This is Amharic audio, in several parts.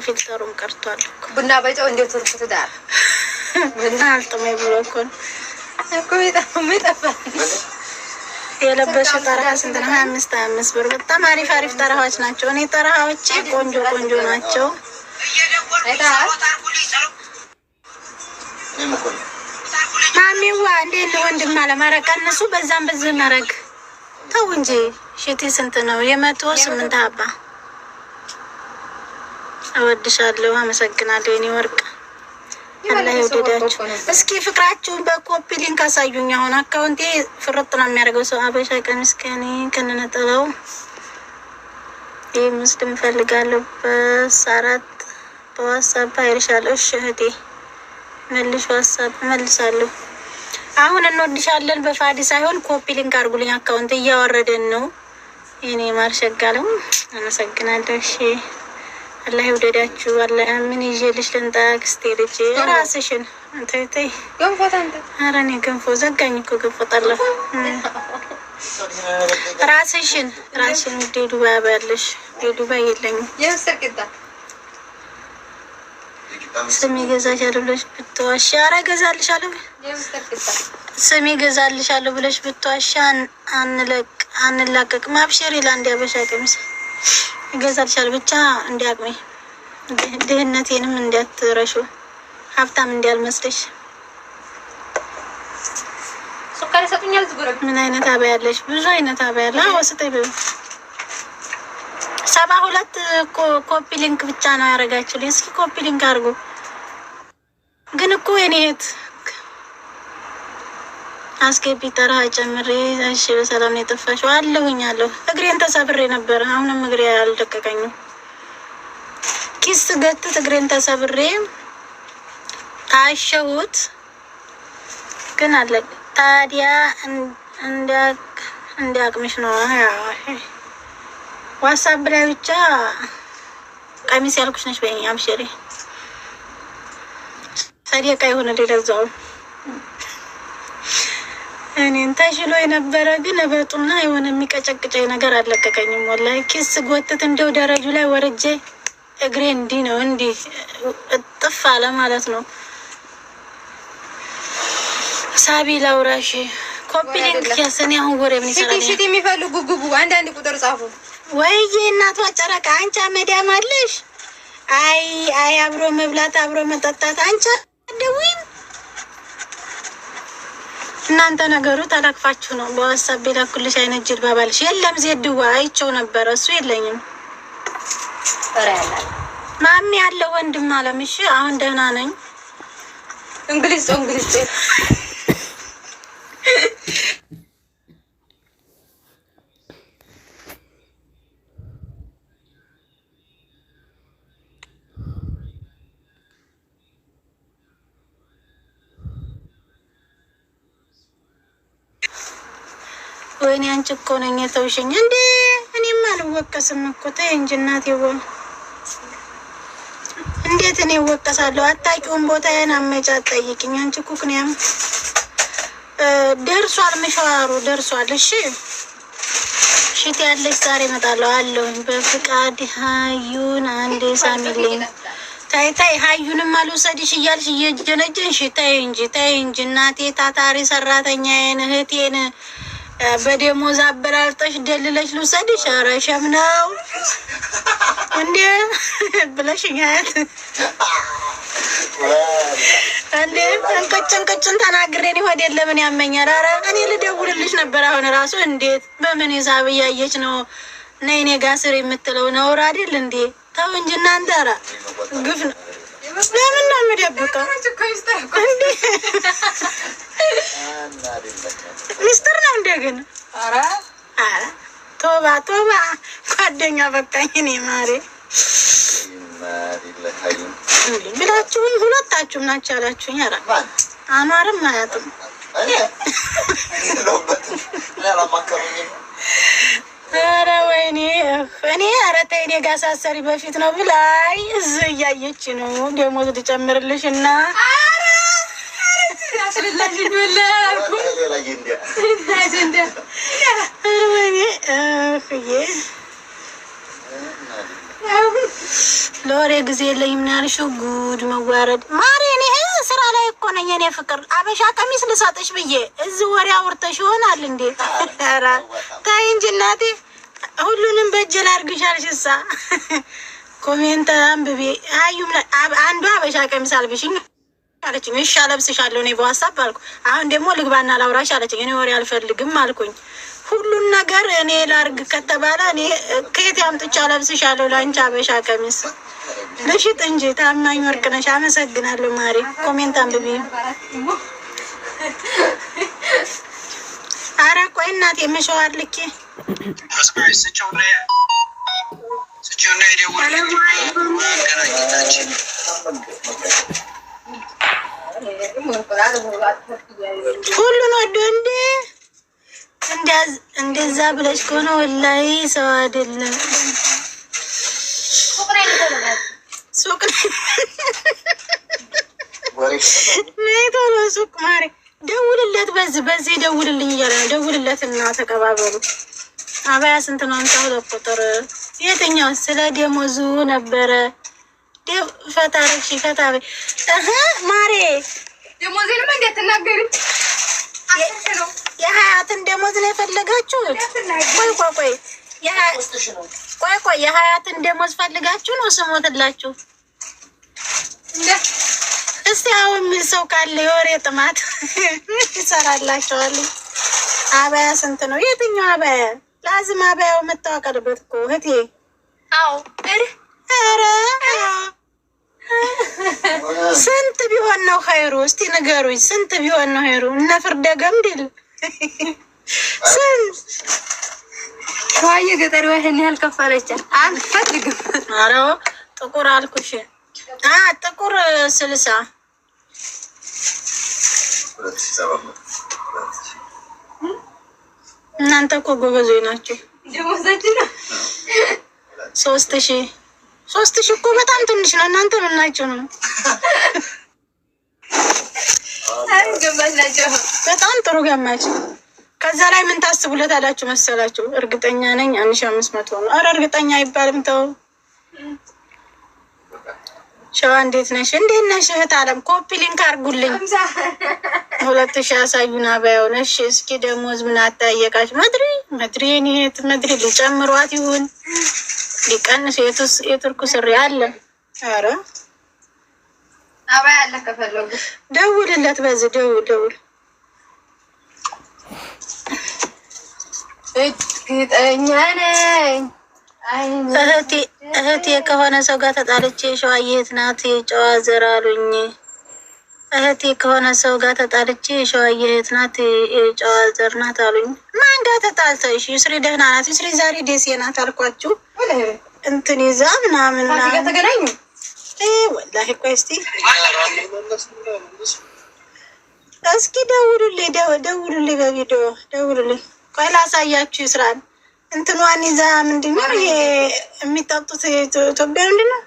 ፊልተሩም ቀርቷል። ቡና በጨው እንዴት ትርፉት ዳር ቡና አልጥመኝ ብሎ እኮ ይጠፋ የለበሽው ጠረሃ ስንት ነው? 25 ብር። በጣም አሪፍ አሪፍ ጠረሃዎች ናቸው። እኔ ጠረሃዎቼ ቆንጆ ቆንጆ ናቸው። ማሚዋ እንዴት ነው ወንድም አለማረቅ እነሱ በዛም በዚህ ማረግ ተው እንጂ። ሽቲ ስንት ነው? 108 ሀባ። እወድሻለሁ፣ አመሰግናለሁ የኔ ወርቅ። አላህ ይወደዳችሁ። እስኪ ፍቅራችሁን በኮፒ ሊንክ አሳዩኝ። አሁን አካውንቴ ፍርጥ ነው የሚያደርገው ሰው አበሻ ቀሚስ ከኔ ከነነጠለው ይህ ሙስሊም ፈልጋለሁ። በ4 በዋትስአፕ አይልሻለሁ። እሺ እህቴ መልሽ፣ ዋትስአፕ መልሳለሁ። አሁን እንወድሻለን በፋዲ ሳይሆን ኮፒ ሊንክ አድርጉልኝ። አካውንት እያወረደን ነው። የኔ ማርሸጋለም አመሰግናለሁ። እሺ አላህ ይወደዳችሁ። አላህ ምን ይዤልሽ ልንጣ? ክስቴ ልጅ ራስሽን ተይ ገንፎ ታንተ። ኧረ እኔ ገንፎ ዘጋኝ እኮ ገንፎ ጠላሁ። ራስሽን ዱባይ ባለሽ ዱባይ የለኝም። ስሚ ገዛልሻለሁ ብለሽ ብትዋሺ፣ ኧረ እገዛልሻለሁ። ስሚ እገዛልሻለሁ ብለሽ ብትዋሺ አንላቀቅም። አብሽሪ ለአንድ ያበሻ ቀሚስ እገዛልሻለሁ ብቻ እንዲያቅሜ ድህነቴንም እንዲያትረሹ ሀብታም እንዲያልመስልሽ። ሱካሪ ሰጡኛል። ምን አይነት አበያ ያለሽ? ብዙ አይነት አበያ ያለ ወስጠይ 72 ኮፒ ሊንክ ብቻ ነው ያደረጋችሁልኝ። እስኪ ኮፒ ሊንክ አድርጉ። ግን እኮ የኔ እህት አስገቢ ጠረሃ ጨምሬ። እሺ በሰላም ነው የጠፋሽው? አለሁኛለሁ። እግሬን ተሰብሬ ነበር። አሁንም እግሬ አልደቀቀኝም። ኪስ ገትት እግሬን ተሰብሬ ታሸሁት፣ ግን አለ። ታዲያ እንዲያቅምሽ ነው። ዋትስአፕ ላይ ብቻ ቀሚስ ያልኩሽ ነች በይኝ። አብሽሪ ሰዲቃ የሆነ ሌላዛው እኔን ተሽሎ የነበረ ግን እበጡና የሆነ የሚቀጨቅጨኝ ነገር አለቀቀኝም። ወላሂ ኪስ ጎትት እንደው ደረጁ ላይ ወርጄ እግሬ እንዲህ ነው እንዲህ እጥፍ አለ ማለት ነው። ሳቢ ላውራሽ ኮፒ ሊንክ ያሰኔ አሁን ወሬ ምን ይሰራል? ሽቲ የሚፈልጉ ጉጉ አንዳንድ ቁጥር ጻፉ። ወይዬ እናቷ ጨረቃ አንቺ መዳም አለሽ? አይ አብሮ መብላት አብሮ መጠጣት አንቺ ደውይን እናንተ ነገሩ ተላክፋችሁ ነው። በዋትስአፕ የላኩልሽ አይነት ጅልባ ባልሽ የለም። ዜድዋ አይቼው ነበረ እሱ የለኝም። ማሚ ያለ ወንድም አለምሽ አሁን ደህና ነኝ። እንግሊዝ ወይኔ አንቺ እኮ ነኝ የተውሽኝ እንዴ? እኔም አልወቀስም እኮ ተይ እንጂ እናቴ። እንዴት እኔ እወቀሳለሁ? አታውቂውም ቦታዬን አመጫ ጠይቂኝ። አንቺ ኩክኒያም ደርሷል፣ ምሻዋሩ ደርሷል። እሺ ሽቲ ያለሽ ዛሬ እመጣለሁ አለሁኝ። በፍቃድ ሀዩን አንዴ ሳሚልኝ። ታይ ሀዩንም አልወሰድሽ እያልሽ እየጀነጀንሽ ተይ እንጂ እናቴ። ታታሪ ሰራተኛዬን እህቴን በደሞዝ አበላልጠሽ ደልለሽ ልውሰድሽ? ኧረ ሸም ነው እንዴ ብለሽኝ አያት እንዴ እንቅጭን ተናግሬን ይሆን የለምን ያመኛል። ኧረ እኔ ልደውልልሽ ነበር አሁን ራሱ። እንዴት በምን ሂሳብ እያየች ነው ነይ እኔ ጋ ስር የምትለው? ነውር አይደል እንዴ? ተው እንጂ እናንተ። ኧረ ግፍ ነው። ለምን ነው የምደብቀው እንዴ? ሚስጥር ነው እንደ ግን ቶባ ጓደኛ በቃኝ። እኔ ማሬ ብላችሁኝ ሁለታችሁም ናቸው ያላችሁኝ። ኧረ አኗርም አያትም ኧረ ወይኔ እኔ ኧረ ተይ እኔ ጋ ሳሰሪ በፊት ነው ብላይ እዚህ እያየች ነው ደሞዝ ልጨምርልሽ እና ወይኔ ለወሬ ጊዜ የለኝም ነው ያልሽው። ጉድ መዋረድ ማሬ። እኔ ስራ ላይ እኮ ነኝ። እኔ ፍቅር አበሻ ቀሚስ ልሰጥሽ ብዬ እዚህ ወሬ አውርተሽ ይሆናል እንዴ? ኧረ ተይ እንጂ እናቴ። ሁሉንም በእጄ ላድርግሽ አልሽሳ። ኮሜንት አንብቤ አዩም አንዷ አበሻ ቀሚስ አልብሽኝ አለችኝ። እሺ አለብስሻለሁ እኔ በዋትስአፕ አልኩ። አሁን ደግሞ ልግባና ላውራሽ አለችኝ። እኔ ወሬ አልፈልግም አልኩኝ። ሁሉን ነገር እኔ ላርግ ከተባለ እኔ ከየት ያምጥቻ ለብስሻለሁ? ለአንቺ አበሻ ቀሚስ ልሽጥ እንጂ ታማኝ ወርቅ ነሽ። አመሰግናለሁ ማሪ። ኮሜንት አንብቢ። ኧረ ቆይ እናቴ መሸዋር ልኬ ሁሉን ወዶ እንዴ እንደዛ ብለሽ ከሆነ ወላሂ ሰው አይደለም። ሱቅ ነይ ቶሎ ሱቅ ማሪ። ደውልለት፣ በዚህ ደውልልኝ እያለ ነው። ደውልለት እና ተቀባበሉ። አባያ ስንት ነው? 52 ቁጥር። የትኛው? ስለ ደሞዙ ነበረ። ፈታረሽ ፈታበ ማሬ። ደሞዝንም እንዴት ተናገሪ? የሀያትን ደሞዝ ነው የፈለጋችሁት? ቆይ የሀያትን ደሞዝ ፈልጋችሁ ነው? ስሞትላችሁ እስቲ አሁን የሚል ሰው ካለ የወሬ ጥማት ይሰራላችኋል። አባያ ስንት ነው? የትኛው አባያ? ላዝም አባያው መታወቅ አለበት እኮ እህቴ። አዎ ኧረ ስንት ቢሆን ነው ኸይሩ? እስቲ ንገሩኝ። ስንት ቢሆን ነው ኸይሩ? እነ ፍርደ ገምድል ስንት ሸዋዬ ገጠሪዋ ይሄን ያህል ከፈለቻል? አልፈልግም። ኧረ ጥቁር አልኩሽ። ጥቁር 60 እናንተ እኮ ጎበዞች ናቸው። 3000 እኮ በጣም ትንሽ ነው። እናንተ ምን ናቸው ነው? በጣም ጥሩ ገማች። ከዛ ላይ ምን ታስቡለት አላችሁ መሰላችሁ? እርግጠኛ ነኝ 1500 ነው። ኧረ እርግጠኛ አይባልም። ተው ሸዋ እንዴት ነሽ? እንዴት ነሽ እህት አለም? ኮፒ ሊንክ አርጉልኝ። 2000 ያሳዩን አባያው ነሽ። እስኪ ደሞዝ ምን አታየቃሽ? መድሪ እኔት መድሪ ሊጨምሯት ይሁን ሊቀንስ? የቱርኩ ስሪ አለ። ኧረ አባያ አለ። ከፈለጉ ደውልለት። በዚህ ደውል። እርግጠኛ ነኝ እህቴ ከሆነ ሰው ጋር ተጣልቼ ሸዋዬ እህት ናት የጨዋ ዘር አሉኝ። እህቴ ከሆነ ሰው ጋር ተጣልቼ ሸዋዬ እህት ናት የጨዋ ዘር ናት አሉኝ። ማን ጋር ተጣልተሽ? ይስሪ ደህና ናት። ይስሪ ዛሬ ደሴ ናት አልኳችሁ። እንትን ይዛ ምናምን ተገናኙ። ወላሂ ቆይ እስኪ ደውሉልኝ፣ በቪዲዮ ደውሉልኝ። ቆይ ላሳያችሁ። ይስራል እንትኗን ይዛ ምንድን ነው ይሄ የሚጠጡት ኢትዮጵያ ምንድን ነው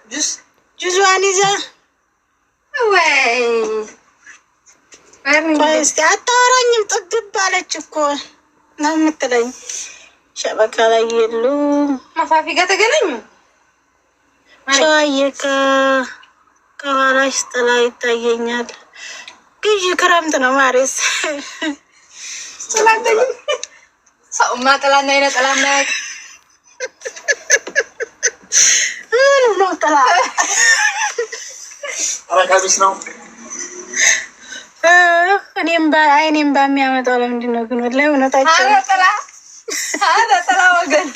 ጁዟን ይዛ ቆይ እስኪ አታወራኝም? ጥግብ አለች እኮ ነው የምትለኝ። ሸበካ ላይ የሉ ማፋፊ ጋር ተገናኙ። ሸዋዬ ከኋላሽ ጥላ ይታየኛል። ግዢ ክረምት ነው ማሬስ ሰውማ ጥላና አይነ ጥላና ነው ጥላ አራካቢስ ነው። እኔም በሚያመጣው ለምንድን ነው ግን? ወላሂ እውነታቸው ጥላ ወገን።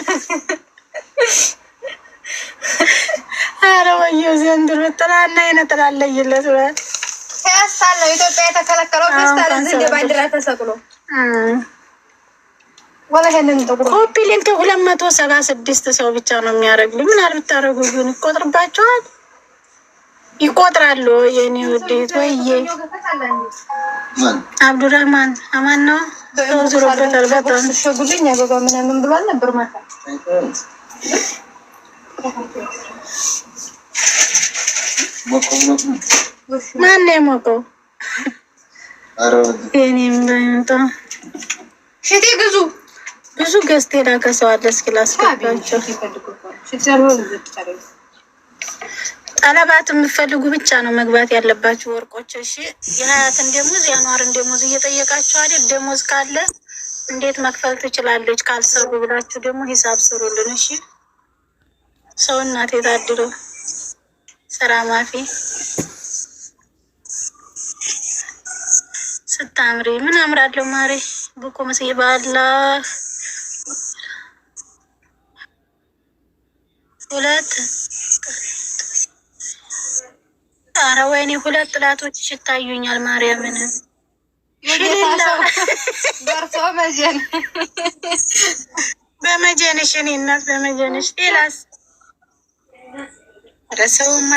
ኧረ ወየው ዘንድሮ ጥላና አይነ ጥላ ለይለት ብሏል። ፌስታል ነው ኢትዮጵያ የተከለከለው። ፌስታል እንደ ባንዲራ ተሰቅሎ ኮፒ ሊንክ 276 ሰው ብቻ ነው የሚያደርግልኝ። ምን አልብታረጉ ግን ይቆጥርባቸዋል። ይቆጥራሉ። የኔ ውዴት ወይዬ አብዱራህማን አማን ነው ዞሮበታል። በጣም ሸጉልኝ አበባ ምናምን ብሏል ነበር ማታ። ማን ነው የሞቀው? የኔም ባይመጣ ሽቴ ብዙ ገዝቴ ላከ ሰው አለ። እስኪ ላስገባቸው። ጠለባት የምትፈልጉ ብቻ ነው መግባት ያለባችሁ ወርቆች። እሺ የሀያትን ደሞዝ የአኗርን ደሞዝ እየጠየቃችሁ አይደል? ደሞዝ ካለ እንዴት መክፈል ትችላለች ካልሰሩ ብላችሁ ደግሞ ሂሳብ ስሩልን። እሺ ሰው እናት የታድሎ ስራ ማፊ ስታምሪ ምን አምራለሁ ማሬ ብቁ መስዬ ባላህ ሁለት ኧረ ወይኔ ሁለት ጥላቶች ይታዩኛል። ማርያምን ደርሶ መጀን በመጀንሽ እኔ እናት በመጀንሽ ሌላስ ረሰውማ